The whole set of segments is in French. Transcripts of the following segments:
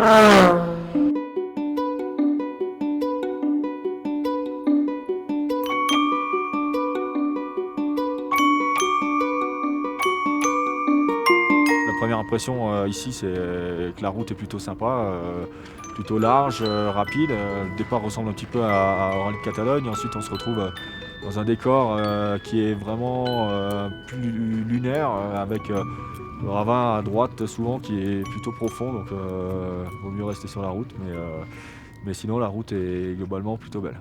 La première impression ici, c'est que la route est plutôt sympa, plutôt large, rapide. Le départ ressemble un petit peu à Orange Catalogne. Ensuite, on se retrouve dans un décor qui est vraiment plus lunaire, avec le ravin à droite souvent qui est plutôt profond, donc vaut mieux rester sur la route. Mais sinon, la route est globalement plutôt belle.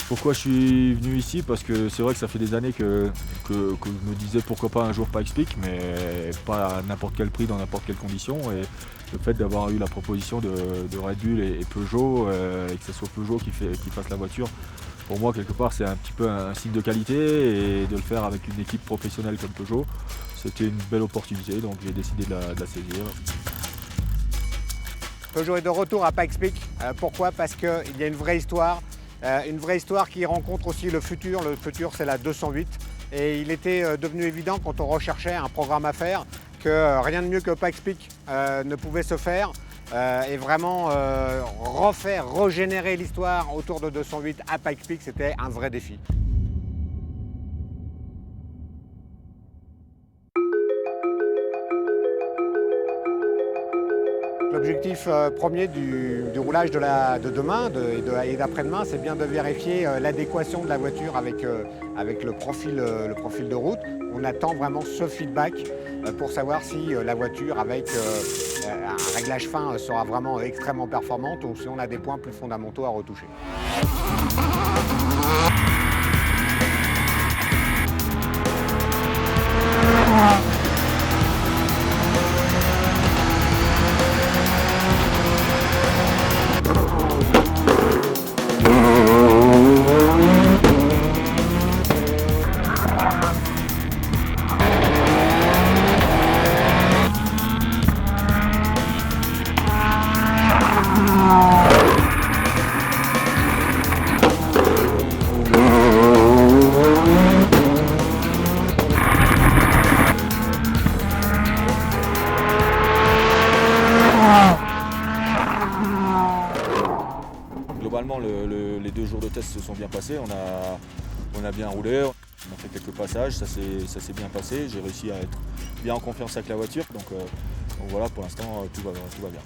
Pourquoi je suis venu ici? Parce que c'est vrai que ça fait des années que je me disais pourquoi pas un jour Pikes Peak, mais pas à n'importe quel prix, dans n'importe quelle condition. Et le fait d'avoir eu la proposition de Red Bull et Peugeot, et que ce soit Peugeot qui fasse la voiture, pour moi quelque part c'est un petit peu un signe de qualité, et de le faire avec une équipe professionnelle comme Peugeot, c'était une belle opportunité, donc j'ai décidé de la saisir. Peugeot est de retour à Pikes Peak. Pourquoi? Parce qu'il y a une vraie histoire qui rencontre aussi le futur. Le futur, c'est la 208. Et il était devenu évident, quand on recherchait un programme à faire, que rien de mieux que Pikes Peak ne pouvait se faire. Et vraiment régénérer l'histoire autour de 208 à Pikes Peak, c'était un vrai défi. L'objectif premier du roulage de demain et d'après-demain, c'est bien de vérifier l'adéquation de la voiture avec le profil de route. On attend vraiment ce feedback pour savoir si la voiture avec un réglage fin sera vraiment extrêmement performante, ou si on a des points plus fondamentaux à retoucher. Globalement, les 2 jours de test se sont bien passés. On a bien roulé, on a fait quelques passages, ça s'est bien passé. J'ai réussi à être bien en confiance avec la voiture, donc voilà, pour l'instant tout va bien.